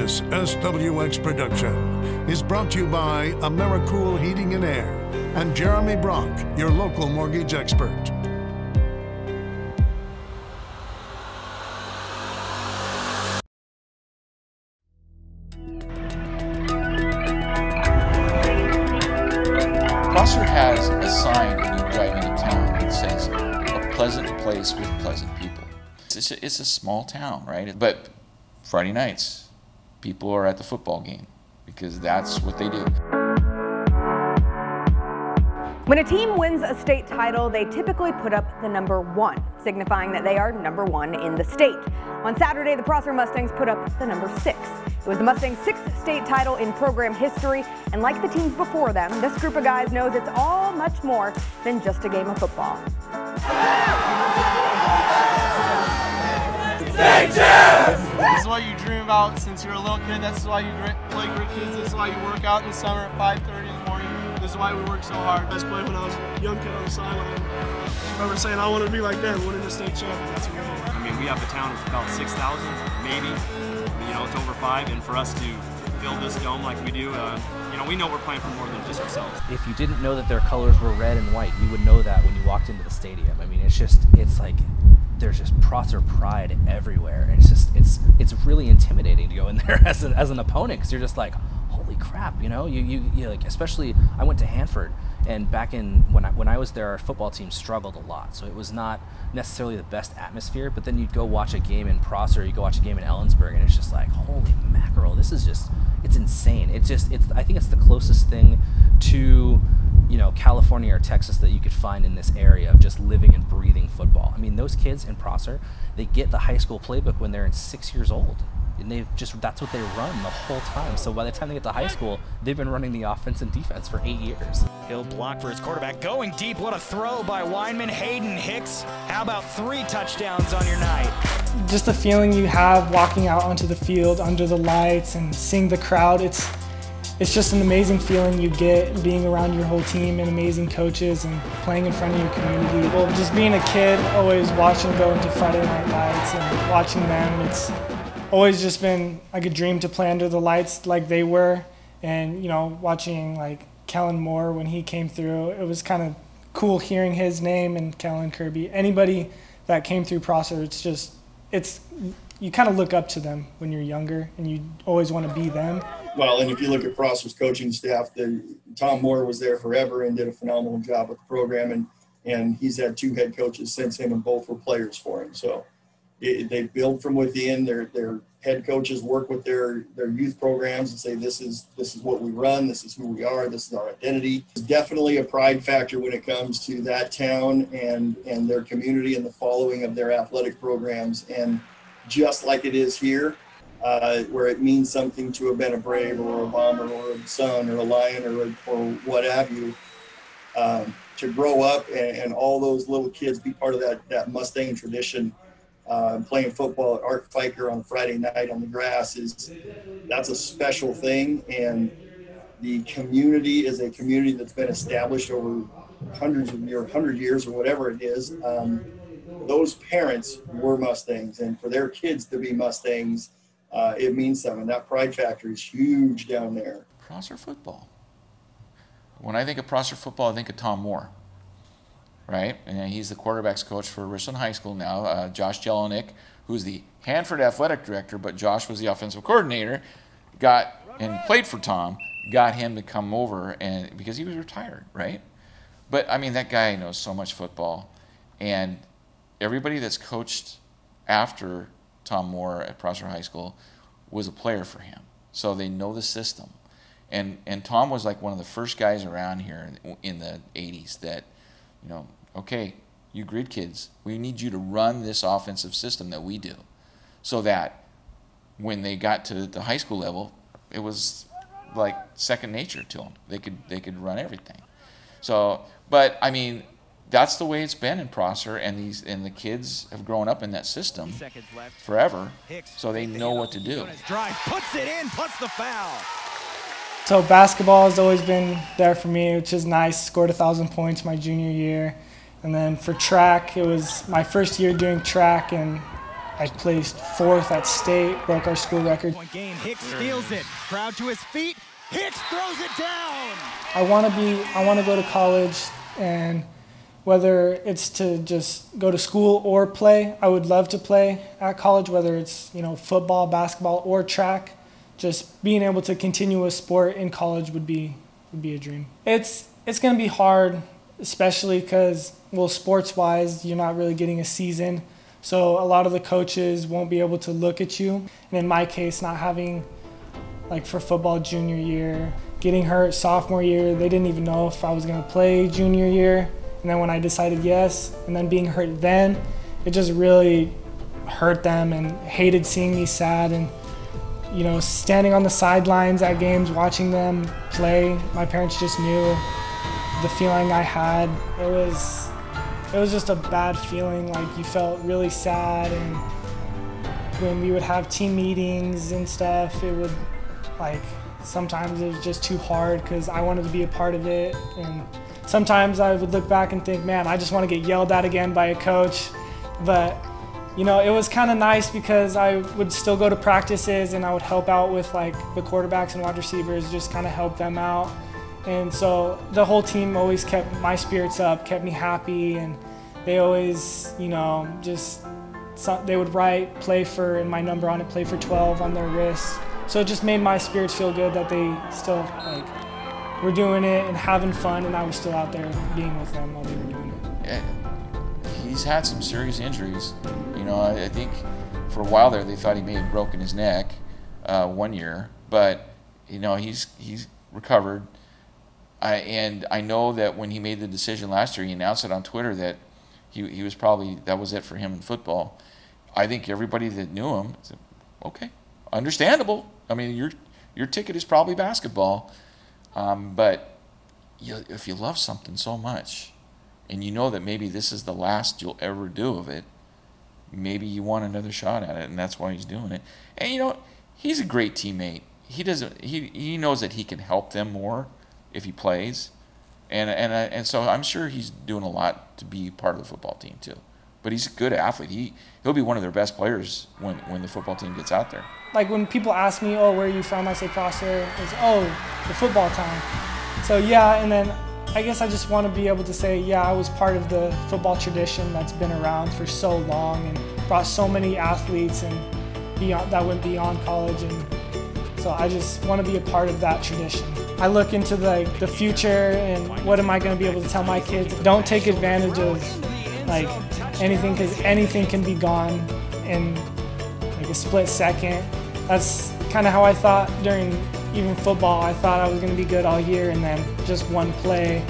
This SWX production is brought to you by AmeriCool Heating and Air and Jeremy Brock, your local mortgage expert. Prosser has a sign when you drive into town that says, "A pleasant place with pleasant people." It's a small town, right? But Friday nights, people are at the football game because that's what they do. When a team wins a state title, they typically put up the number 1, signifying that they are number 1 in the state. On Saturday, the Prosser Mustangs put up the number 6. It was the Mustangs' 6th state title in program history, and like the teams before them, this group of guys knows it's all much more than just a game of football. This is what you dream about since you're a little kid. This is why you play great kids. This is why you work out in the summer at 5:30 in the morning. This is why we work so hard. I played when I was a young kid on the sideline. I remember saying I want to be like them, winning the state champion. That's amazing. I mean, we have a town of about 6,000, maybe. You know, it's over 5, and for us to fill this dome like we do, you know, we know we're playing for more than just ourselves. If you didn't know that their colors were red and white, you would know that when you walked into the stadium. I mean, it's like there's just Prosser pride everywhere, and it's really intimidating to go in there as an opponent, because you're just like, holy crap, you know, you like, especially I went to Hanford, and back in when I was there, our football team struggled a lot, so it was not necessarily the best atmosphere. But then you'd go watch a game in Prosser, you go watch a game in Ellensburg, and it's just like, holy mackerel, this is just, it's insane. I think it's the closest thing to, you know, California or Texas that you could find in this area of just living and breathing football. I mean, those kids in Prosser, they get the high school playbook when they're 6 years old. And that's what they run the whole time. So by the time they get to high school, they've been running the offense and defense for 8 years. He'll block for his quarterback. Going deep, what a throw by Weinman. Hayden Hicks, how about 3 touchdowns on your night? Just the feeling you have walking out onto the field under the lights and seeing the crowd, it's just an amazing feeling you get being around your whole team and amazing coaches and playing in front of your community. Well, just being a kid, always watching go into Friday Night Lights and watching them, it's always just been like a dream to play under the lights like they were. And, you know, watching like Kellen Moore when he came through, it was kind of cool hearing his name, and Kellen Kirby. Anybody that came through Prosser, you kind of look up to them when you're younger, and you always want to be them. Well, and if you look at Prosser's coaching staff, Tom Moore was there forever and did a phenomenal job with the program, and he's had 2 head coaches since him, and both were players for him. So they build from within. Their head coaches work with their youth programs and say, this is what we run, this is who we are, this is our identity. It's definitely a pride factor when it comes to that town and their community and the following of their athletic programs. And just like it is here, where it means something to have been a Brave or a Bomber or a Sun or a Lion or what have you, to grow up and all those little kids be part of that Mustang tradition. Playing football at Art Fiker on Friday night on the grass that's a special thing, and the community is a community that's been established over 100 years or whatever it is. Those parents were Mustangs, and for their kids to be Mustangs, it means something. That pride factor is huge down there. Prosser football. When I think of Prosser football, I think of Tom Moore. Right, and he's the quarterback's coach for Richland High School now. Josh Jelinek, who's the Hanford athletic director, but Josh was the offensive coordinator, and played for Tom, got him to come over, and because he was retired, right? But I mean, that guy knows so much football, and everybody that's coached after Tom Moore at Prosser High School was a player for him, so they know the system. And Tom was like one of the first guys around here in the 80s that, you know, okay, you grid kids, we need you to run this offensive system that we do, so that when they got to the high school level, it was like second nature to them. They could run everything. So, but I mean, that's the way it's been in Prosser, and the kids have grown up in that system forever, so they know what to do. Drive, puts it in, puts the foul. So basketball has always been there for me, which is nice. Scored 1,000 points my junior year. And then for track, it was my first year doing track, and I placed 4th at state, broke our school record. Point game, Hicks steals it. Crowd to his feet. Hicks throws it down. I want to go to college, and whether it's to just go to school or play, I would love to play at college, whether it's, football, basketball, or track. Just being able to continue a sport in college would be a dream. It's going to be hard, especially because, sports-wise, you're not really getting a season. So a lot of the coaches won't be able to look at you. And in my case, not having, for football junior year, getting hurt sophomore year, they didn't even know if I was going to play junior year. And then when I decided yes, and then being hurt then, it just really hurt them and hated seeing me sad. And, standing on the sidelines at games, watching them play, my parents just knew the feeling I had. It was just a bad feeling, you felt really sad, and when we would have team meetings and stuff, it would, sometimes it was just too hard because I wanted to be a part of it, and sometimes I would look back and think, man, I just want to get yelled at again by a coach, but, it was kind of nice because I would still go to practices and I would help out with, the quarterbacks and wide receivers, just kind of help them out. And so the whole team always kept my spirits up, kept me happy, and they always, they would write play for, and my number on it, play for 12 on their wrists. So it just made my spirits feel good that they still, were doing it and having fun, and I was still out there being with them while they were doing it. Yeah. He's had some serious injuries. I think for a while there they thought he may have broken his neck 1 year, but, he's recovered. And I know that when he made the decision last year, he announced it on Twitter that he was probably, that was it for him in football. I think everybody that knew him said, okay, understandable. I mean, your ticket is probably basketball. But if you love something so much and you know that maybe this is the last you'll ever do of it, maybe you want another shot at it, and that's why he's doing it. And, he's a great teammate. He knows that he can help them more if he plays, and so I'm sure he's doing a lot to be part of the football team too. But he's a good athlete. He'll be one of their best players when the football team gets out there. When people ask me, oh, where are you from? I say Prosser. It's, oh, the football town. So yeah, and then I guess I just want to be able to say, yeah, I was part of the football tradition that's been around for so long and brought so many athletes and beyond that went beyond college, and so I just want to be a part of that tradition. I look into the future and what am I going to be able to tell my kids. Don't take advantage of anything, because anything can be gone in a split second. That's kind of how I thought during even football. I thought I was going to be good all year, and then just one play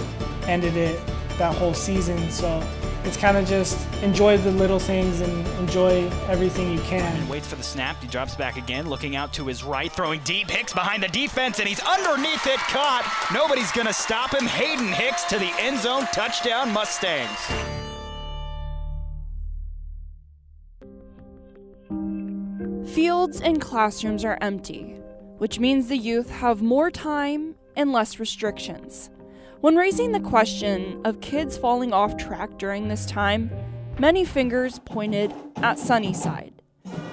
ended it that whole season. So it's kind of just enjoy the little things and enjoy everything you can. And waits for the snap. He drops back again, looking out to his right, throwing deep. Hicks behind the defense, and he's underneath it, caught. Nobody's going to stop him. Hayden Hicks to the end zone. Touchdown, Mustangs. Fields and classrooms are empty, which means the youth have more time and less restrictions. When raising the question of kids falling off track during this time, many fingers pointed at Sunnyside.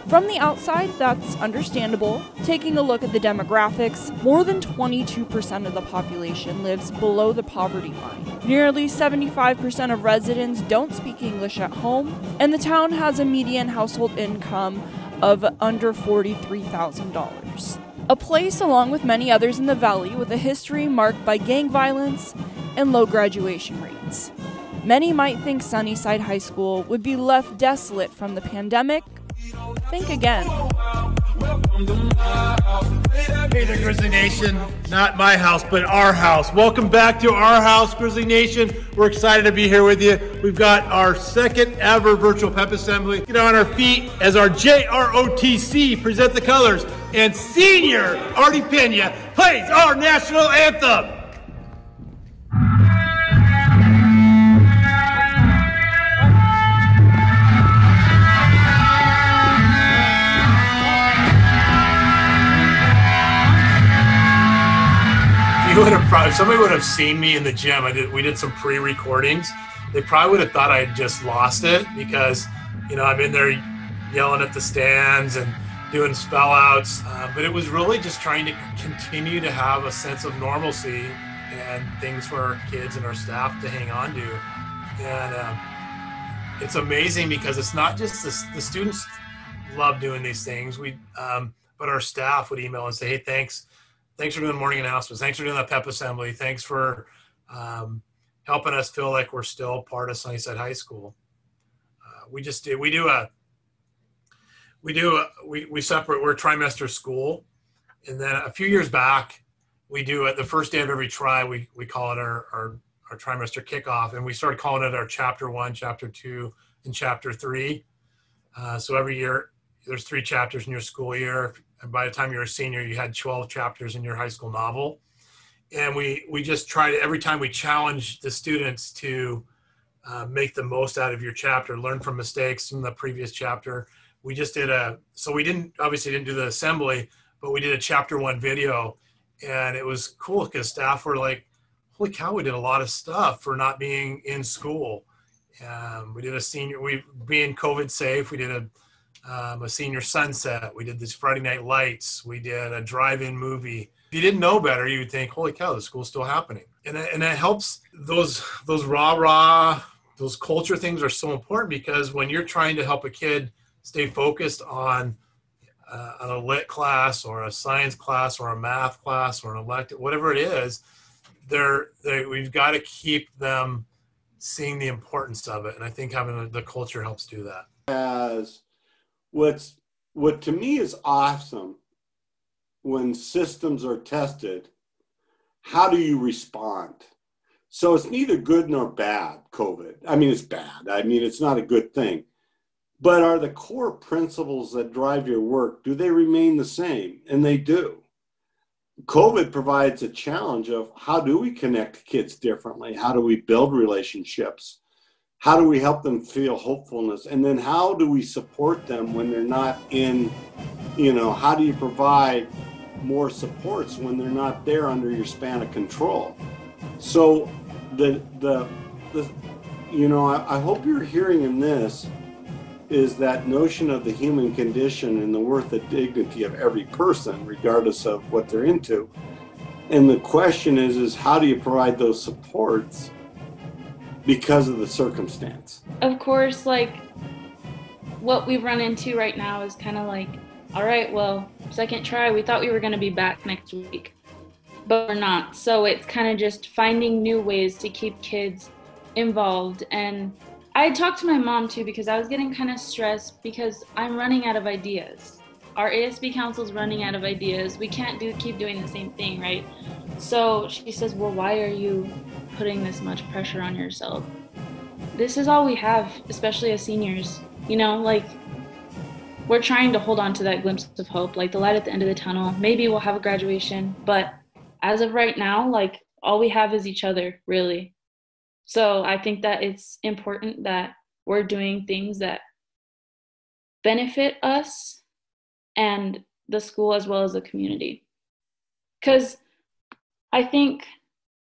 From the outside, that's understandable. Taking a look at the demographics, more than 22% of the population lives below the poverty line. Nearly 75% of residents don't speak English at home, and the town has a median household income of under $43,000. A place along with many others in the valley with a history marked by gang violence and low graduation rates. Many might think Sunnyside High School would be left desolate from the pandemic. Think again. Hey there, Grizzly Nation. Not my house, but our house. Welcome back to our house, Grizzly Nation. We're excited to be here with you. We've got our second ever virtual pep assembly. Get on our feet as our JROTC present the colors, and Senior Artie Pena plays our national anthem. If somebody would have seen me in the gym, we did some pre-recordings, they probably would have thought I had just lost it, because, I'm in there yelling at the stands and doing spell outs. But it was really just trying to continue to have a sense of normalcy and things for our kids and our staff to hang on to. And it's amazing because it's not just the students love doing these things. But our staff would email and say, hey, thanks for doing morning announcements. Thanks for doing that pep assembly. Thanks for helping us feel like we're still part of Sunnyside High School. We separate, we're a trimester school. And then a few years back, we do it the first day of every tri, we call it our trimester kickoff. And we started calling it our chapter 1, chapter 2, and chapter 3. So every year there's 3 chapters in your school year. And by the time you're a senior, you had 12 chapters in your high school novel. And we just try to, every time we challenge the students to make the most out of your chapter, learn from mistakes from the previous chapter. We just did so we obviously didn't do the assembly, but we did a chapter 1 video. And it was cool because staff were like, holy cow, we did a lot of stuff for not being in school. We did being COVID safe, we did a senior sunset. We did this Friday Night Lights. We did a drive-in movie. If you didn't know better, you would think, holy cow, the school's still happening. And it helps. Those rah-rah, those culture things are so important because when you're trying to help a kid stay focused on a lit class or a science class or a math class or an elective, whatever it is, we've got to keep them seeing the importance of it. And I think having the culture helps do that. As what to me is awesome when systems are tested, how do you respond? So it's neither good nor bad, COVID. I mean, it's bad. I mean, it's not a good thing. But are the core principles that drive your work, do they remain the same? And they do. COVID provides a challenge of how do we connect kids differently? How do we build relationships? How do we help them feel hopefulness? And then how do we support them when they're not in, how do you provide more supports when they're not there under your span of control? So I hope you're hearing in this is that notion of the human condition and the worth and dignity of every person, regardless of what they're into. And the question is how do you provide those supports because of the circumstance? Of course, like what we've run into right now is kind of like, all right, well, second try, we thought we were going to be back next week, but we're not. So it's kind of just finding new ways to keep kids involved. And I talked to my mom too because I was getting kind of stressed because I'm running out of ideas. Our ASB council's running out of ideas. We can't keep doing the same thing, right? So she says, well, why are you putting this much pressure on yourself? This is all we have, especially as seniors. We're trying to hold on to that glimpse of hope, like the light at the end of the tunnel. Maybe we'll have a graduation, but as of right now, all we have is each other, really. So I think that it's important that we're doing things that benefit us and the school as well as the community. Because I think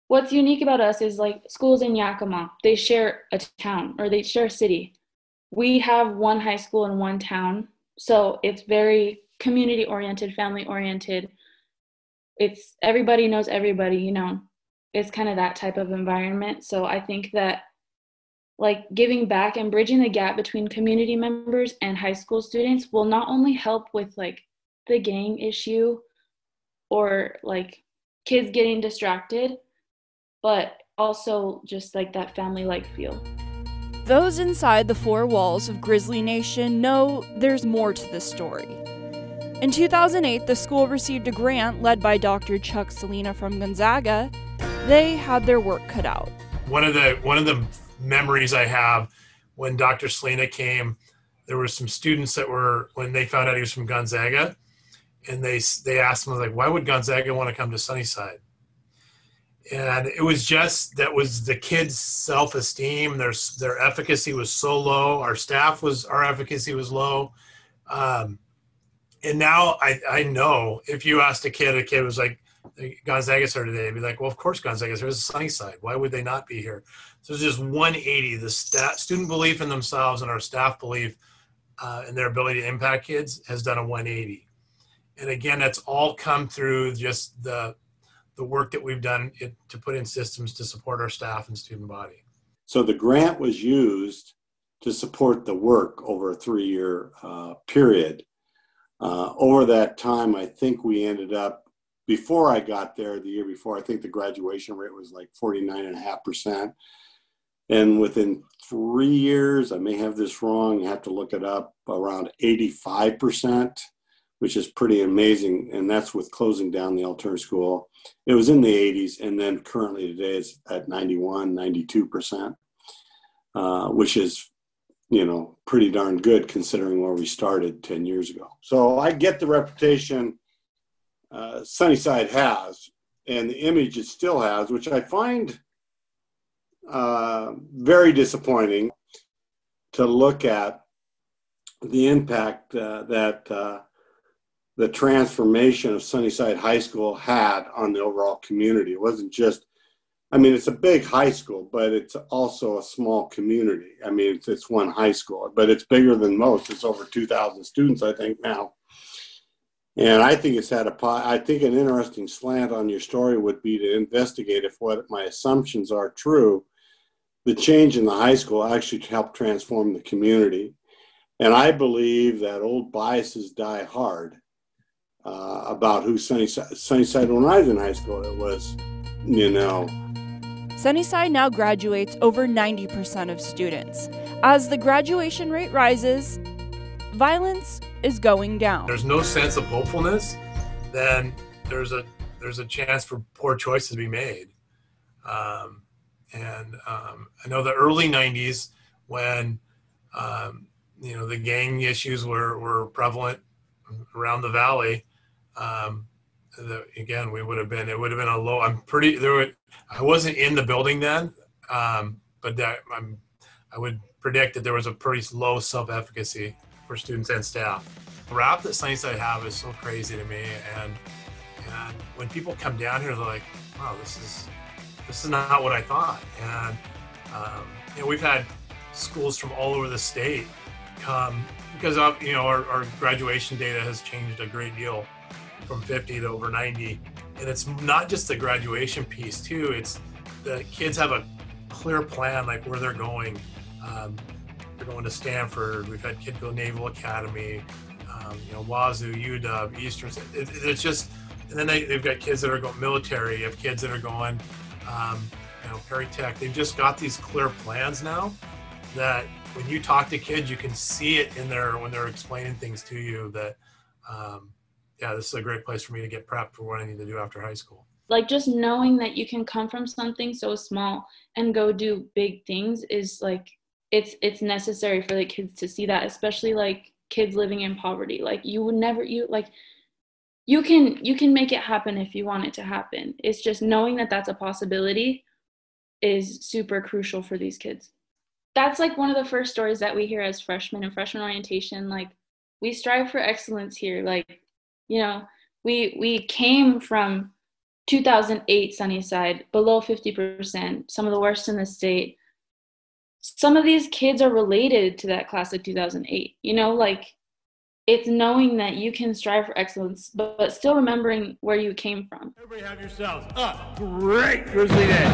what's unique about us is schools in Yakima, they share a town or they share a city. We have one high school in one town. So it's very community oriented, family oriented. It's everybody knows everybody, It's kind of that type of environment. So I think that giving back and bridging the gap between community members and high school students will not only help with the gang issue or kids getting distracted, but also just that family-like feel. Those inside the 4 walls of Grizzly Nation know there's more to this story. In 2008, the school received a grant led by Dr. Chuck Salina from Gonzaga. They had their work cut out. One of the memories I have when Dr. Salina came, there were some students that were, when they found out he was from Gonzaga, and they asked him, why would Gonzaga want to come to Sunnyside? And it was just, that was the kids' self-esteem, their efficacy was so low, our efficacy was low. And now I know if you asked a kid was like, Gonzaga's here today, they'd be like, well, of course Gonzaga's here. It's Sunnyside. Why would they not be here? So it's just 180. The student belief in themselves and our staff belief and their ability to impact kids has done a 180. And again, that's all come through just the work that we've done to put in systems to support our staff and student body. So the grant was used to support the work over a 3-year period. Over that time, I think we ended up, before I got there, the year before, I think the graduation rate was like 49.5%. And within 3 years, I may have this wrong, you have to look it up, around 85%, which is pretty amazing. And that's with closing down the alternative school. It was in the 80s, and then currently today it's at 91, 92%, which is, you know, pretty darn good considering where we started 10 years ago. So I get the reputation Sunnyside has and the image it still has, which I find very disappointing to look at the impact that the transformation of Sunnyside High School had on the overall community. It wasn't just, I mean, it's a big high school, but it's also a small community. I mean, it's one high school, but it's bigger than most. It's over 2,000 students, I think, now. And I think it's had I think an interesting slant on your story would be to investigate if what my assumptions are true. The change in the high school actually helped transform the community. And I believe that old biases die hard about who Sunnyside, when I was in high school, it was, you know. Sunnyside now graduates over 90% of students. As the graduation rate rises, violence is going down. There's no sense of hopefulness, then there's a chance for poor choices to be made. I know the early 90s when you know, the gang issues were prevalent around the valley. Again, it would have been a low. I wasn't in the building then, but I would predict that there was a pretty low self-efficacy for students and staff. The rap that Sunnyside have is so crazy to me, and when people come down here, they're like, "Wow, this is not what I thought." And you know, we've had schools from all over the state come because of, you know, our graduation data has changed a great deal from 50 to over 90, and it's not just the graduation piece too. It's the kids have a clear plan, like where they're going. They're going to Stanford. We've had kids go Naval Academy, you know, Wazoo, UW, Eastern. It's just, and then they've got kids that are going military. You have kids that are going, you know, Perry Tech. They've just got these clear plans now that when you talk to kids, you can see it in there when they're explaining things to you that, yeah, this is a great place for me to get prepped for what I need to do after high school. Like, just knowing that you can come from something so small and go do big things is like, it's necessary for the kids to see that, especially like kids living in poverty. Like, you would never, you can make it happen if you want it to happen. It's just knowing that that's a possibility is super crucial for these kids. That's like one of the first stories that we hear as freshmen and freshman orientation. Like, we strive for excellence here. Like, you know, we came from 2008 Sunnyside, below 50%, some of the worst in the state. Some of these kids are related to that class of 2008. You know, like, it's knowing that you can strive for excellence, but still remembering where you came from. Everybody have yourselves a great Grizzly Day.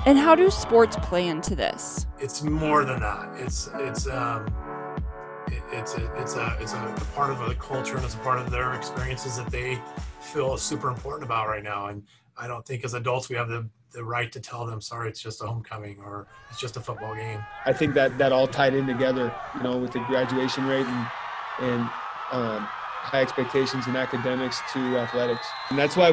And how do sports play into this? It's more than that. It's a part of the culture, and it's a part of their experiences that they feel super important about right now. And I don't think as adults we have the right to tell them, sorry, it's just a homecoming or it's just a football game. I think that all tied in together, you know, with the graduation rate and high expectations in academics to athletics. And that's why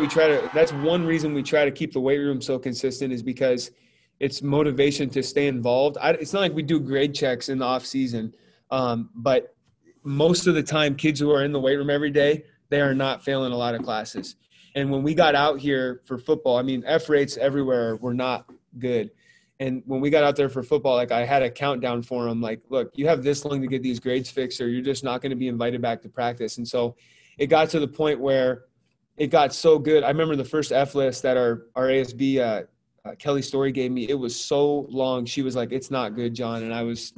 that's one reason we try to keep the weight room so consistent, is because it's motivation to stay involved. It's not like we do grade checks in the off season, but most of the time kids who are in the weight room every day, they are not failing a lot of classes. And when we got out here for football, I mean, F rates everywhere were not good. And when we got out there for football, like I had a countdown for them, like, look, you have this long to get these grades fixed or you're just not going to be invited back to practice. And so it got to the point where it got so good. I remember the first F list that our ASB, Kelly Story gave me. It was so long. She was like, it's not good, John. And I was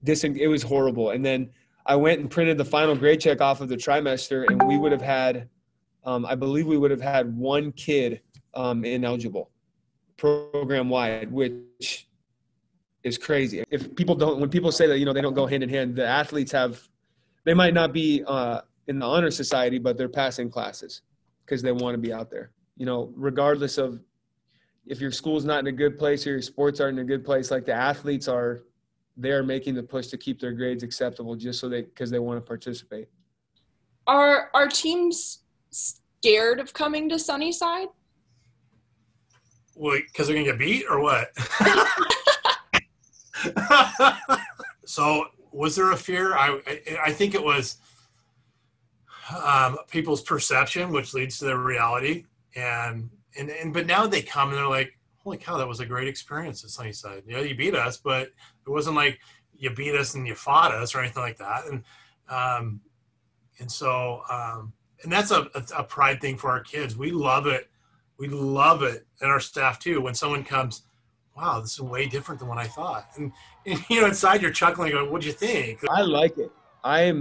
it was horrible. And then I went and printed the final grade check off of the trimester, and we would have had, I believe we would have had one kid ineligible program wide, which is crazy. If people don't, when people say that, you know, they don't go hand in hand, the athletes they might not be in the honor society, but they're passing classes because they want to be out there, you know, regardless of if your school's not in a good place or your sports aren't in a good place, like the athletes they're making the push to keep their grades acceptable just so because they want to participate. Are teams scared of coming to Sunnyside? Wait, because they're going to get beat or what? So was there a fear? I think it was people's perception, which leads to their reality. But now they come and they're like, holy cow, that was a great experience at Sunnyside. You know, you beat us, but it wasn't like you beat us and you fought us or anything like that. And that's a pride thing for our kids. We love it. We love it. And our staff too. When someone comes, wow, this is way different than what I thought. And you know, inside you're chuckling, going, what'd you think? I like it. I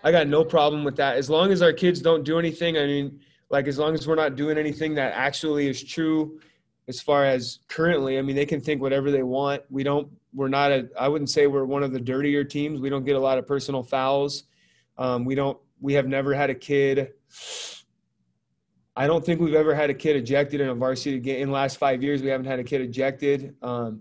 got no problem with that. As long as our kids don't do anything, I mean, like as long as we're not doing anything that actually is true as far as currently, I mean, they can think whatever they want. I wouldn't say we're one of the dirtier teams. We don't get a lot of personal fouls. We have never had a kid. I don't think we've ever had a kid ejected in a varsity game. In the last 5 years, we haven't had a kid ejected. I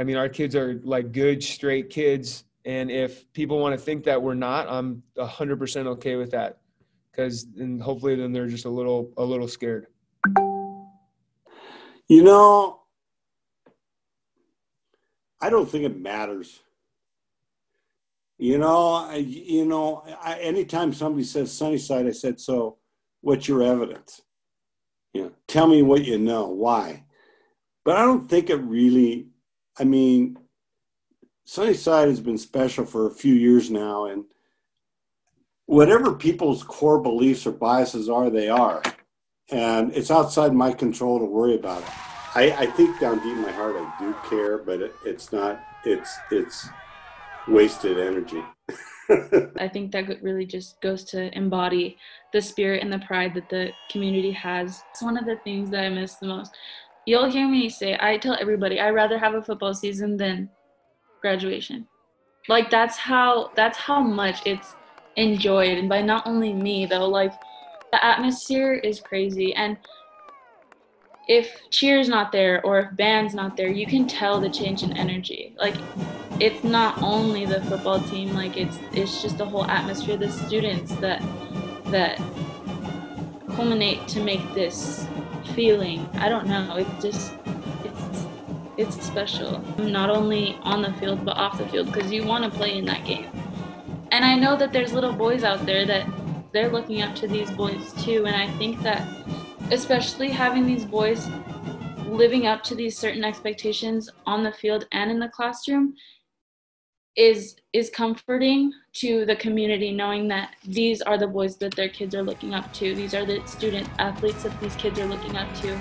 mean, our kids are like good, straight kids. And if people want to think that we're not, I'm 100% okay with that. And hopefully then they're just a little scared. You know, I don't think it matters. Anytime somebody says Sunnyside, I said, so what's your evidence? You know, tell me what you know, why? But I don't think it really, I mean, Sunnyside has been special for a few years now, and whatever people's core beliefs or biases are, they are. And it's outside my control to worry about it. I think down deep in my heart I do care, but it's not, it's wasted energy. I think that really just goes to embody the spirit and the pride that the community has. It's one of the things that I miss the most. You'll hear me say, I tell everybody, I'd rather have a football season than graduation. Like that's how much it's enjoyed, and by not only me though, like the atmosphere is crazy. And if cheer's not there or if band's not there, you can tell the change in energy. Like it's not only the football team, like it's just the whole atmosphere, the students that culminate to make this feeling. I don't know, it's special, not only on the field but off the field, because you want to play in that game. And I know that there's little boys out there that they're looking up to these boys too, and I think that especially having these boys living up to these certain expectations on the field and in the classroom is comforting to the community, knowing that these are the boys that their kids are looking up to. These are the student athletes that these kids are looking up to.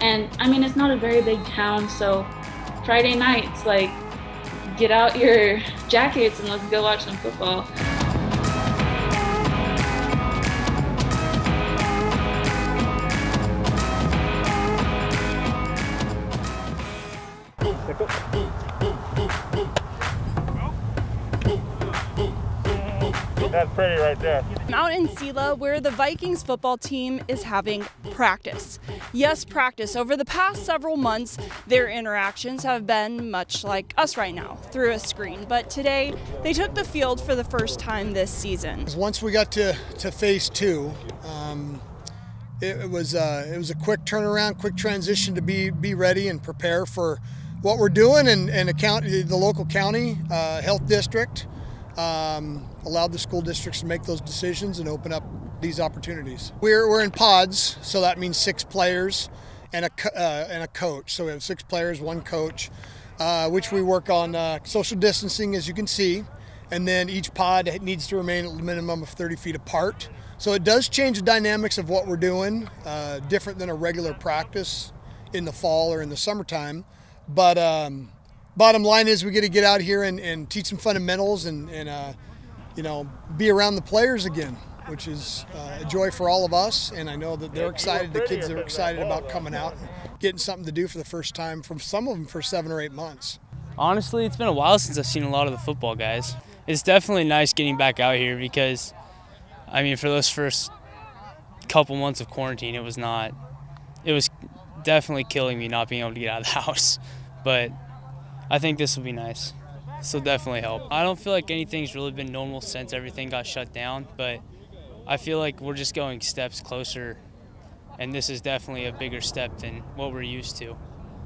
And I mean, it's not a very big town, so Friday nights, like, get out your jackets and let's go watch some football. That's pretty right there. I'm out in Sela where the Vikings football team is having practice. Yes, practice. Over the past several months, their interactions have been much like us right now, through a screen. But today, they took the field for the first time this season. Once we got to phase two, it was a quick turnaround, quick transition to be ready and prepare for what we're doing, and the local county health district allowed the school districts to make those decisions and open up these opportunities. We're in pods, so that means 6 players, and a coach. So we have 6 players, 1 coach, which we work on social distancing, as you can see. And then each pod needs to remain at a minimum of 30 feet apart. So it does change the dynamics of what we're doing, different than a regular practice in the fall or in the summertime. But bottom line is we get to get out here and teach some fundamentals and be around the players again, which is a joy for all of us. And I know that they're excited, the kids are excited about coming out and getting something to do for the first time, from some of them for 7 or 8 months. Honestly, it's been a while since I've seen a lot of the football guys. It's definitely nice getting back out here because, I mean, for those first couple months of quarantine, it was definitely killing me not being able to get out of the house. But I think this will be nice. This will definitely help. I don't feel like anything's really been normal since everything got shut down, but I feel like we're just going steps closer, and this is definitely a bigger step than what we're used to,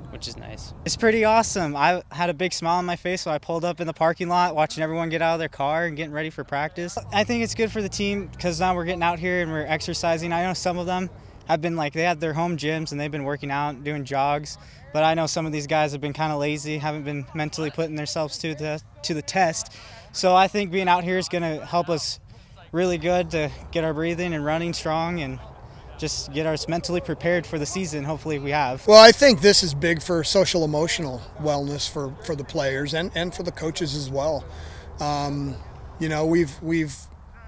which is nice. It's pretty awesome. I had a big smile on my face when I pulled up in the parking lot, watching everyone get out of their car and getting ready for practice. I think it's good for the team because now we're getting out here and we're exercising. I know some of them have been they had their home gyms and they've been working out, doing jogs. But I know some of these guys have been kind of lazy, haven't been mentally putting themselves to the test. So I think being out here is going to help us really good to get our breathing and running strong and just get us mentally prepared for the season. Hopefully we have. Well, I think this is big for social emotional wellness for the players and for the coaches as well. The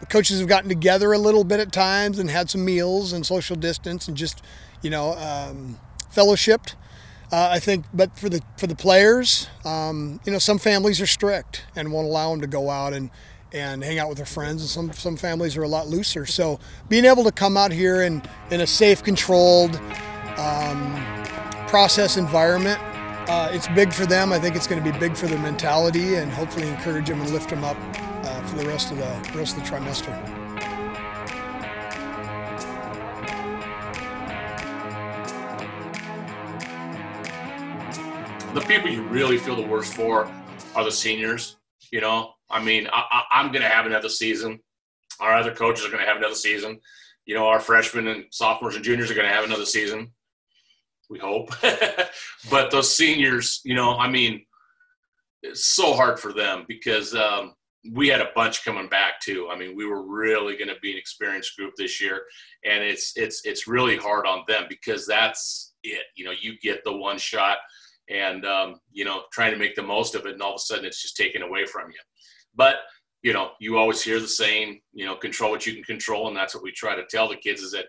coaches have gotten together a little bit at times and had some meals and social distance and just fellowshipped. I think, but for the players, some families are strict and won't allow them to go out and hang out with their friends, and some families are a lot looser. So being able to come out here in a safe, controlled process environment, it's big for them. I think it's going to be big for their mentality and hopefully encourage them and lift them up for the rest of the trimester. The people you really feel the worst for are the seniors. I mean, I'm going to have another season. Our other coaches are going to have another season. Our freshmen and sophomores and juniors are going to have another season. We hope. But those seniors, I mean, it's so hard for them because we had a bunch coming back too. I mean, we were really going to be an experienced group this year, and it's really hard on them because that's it. You get the one shot. And, trying to make the most of it, and all of a sudden it's just taken away from you. But, you always hear the saying, control what you can control, and that's what we try to tell the kids is that,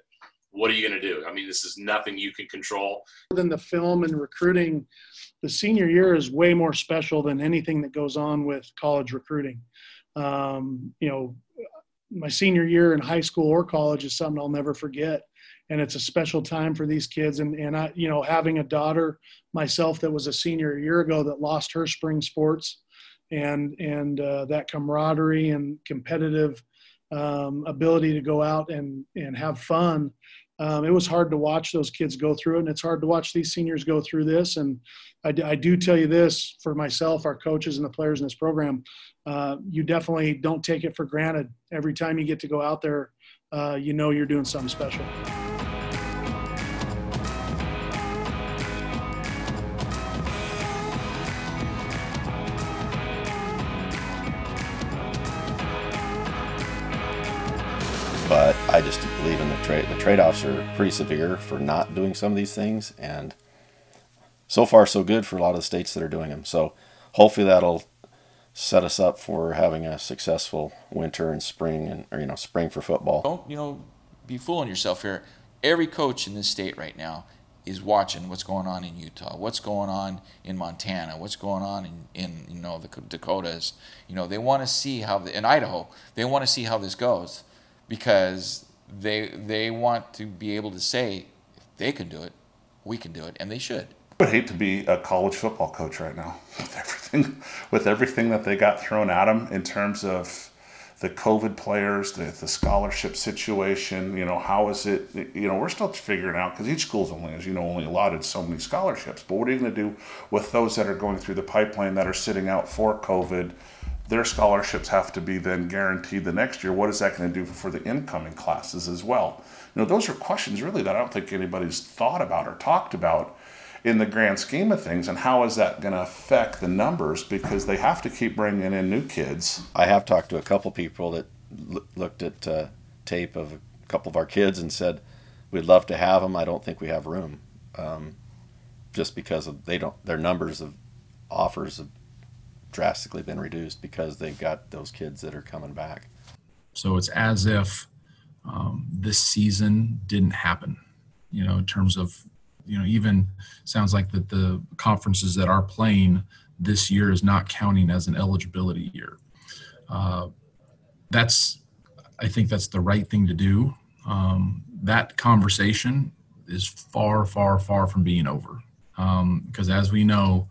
what are you going to do? I mean, this is nothing you can control. Than the film and recruiting, the senior year is way more special than anything that goes on with college recruiting. My senior year in high school or college is something I'll never forget. And it's a special time for these kids. And I, having a daughter myself that was a senior a year ago that lost her spring sports and that camaraderie and competitive ability to go out and have fun. It was hard to watch those kids go through it, and it's hard to watch these seniors go through this. And I do tell you this for myself, our coaches and the players in this program, you definitely don't take it for granted. Every time you get to go out there, you're doing something special. But I just believe in the trade. The trade-offs are pretty severe for not doing some of these things, and so far so good for a lot of the states that are doing them. So hopefully that'll set us up for having a successful winter and spring, and spring for football. Don't be fooling yourself here. Every coach in this state right now is watching what's going on in Utah, what's going on in Montana, what's going on in the Dakotas. They want to see how in Idaho. They want to see how this goes. Because they want to be able to say, if they can do it, we can do it, and they should. I would hate to be a college football coach right now with everything that they got thrown at them in terms of the COVID players, the scholarship situation. How is it? We're still figuring out because each school's only allotted so many scholarships. But what are you going to do with those that are going through the pipeline that are sitting out for COVID? their scholarships have to be then guaranteed the next year. What is that going to do for the incoming classes as well? You know, those are questions really that I don't think anybody's thought about or talked about in the grand scheme of things, and how is that going to affect the numbers, because they have to keep bringing in new kids. I have talked to a couple people that looked at tape of a couple of our kids and said, we'd love to have them, I don't think we have room, just because of their numbers of offers have drastically been reduced because they've got those kids that are coming back. So it's as if this season didn't happen, you know, in terms of, you know, even sounds like that the conferences that are playing this year is not counting as an eligibility year. I think that's the right thing to do. That conversation is far, far, far from being over. Because as we know,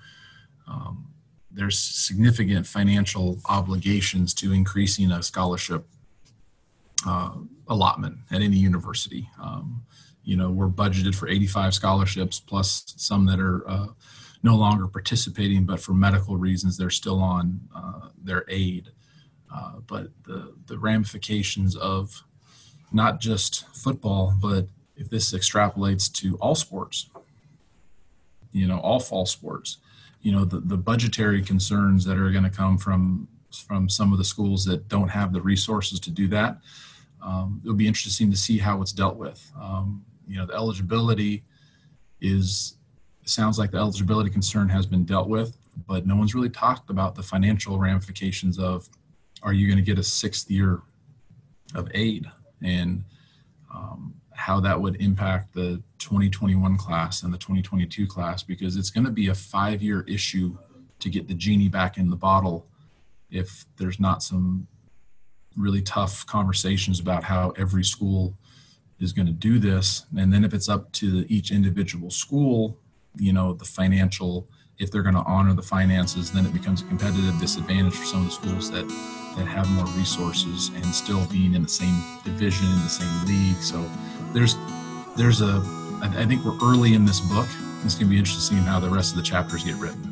there's significant financial obligations to increasing a scholarship allotment at any university. You know, we're budgeted for 85 scholarships plus some that are no longer participating, but for medical reasons, they're still on their aid. But the ramifications of not just football, but if this extrapolates to all sports, you know, all fall sports, you know, the budgetary concerns that are going to come from some of the schools that don't have the resources to do that. It'll be interesting to see how it's dealt with. You know, the eligibility sounds like the eligibility concern has been dealt with, but no one's really talked about the financial ramifications of, are you going to get a 6th year of aid, and how that would impact the 2021 class and the 2022 class, because it's going to be a 5-year issue to get the genie back in the bottle if there's not some really tough conversations about how every school is going to do this. And then if it's up to each individual school, you know, the financial, if they're going to honor the finances, then it becomes a competitive disadvantage for some of the schools that have more resources and still being in the same division, in the same league. So I think we're early in this book. It's going to be interesting how the rest of the chapters get written.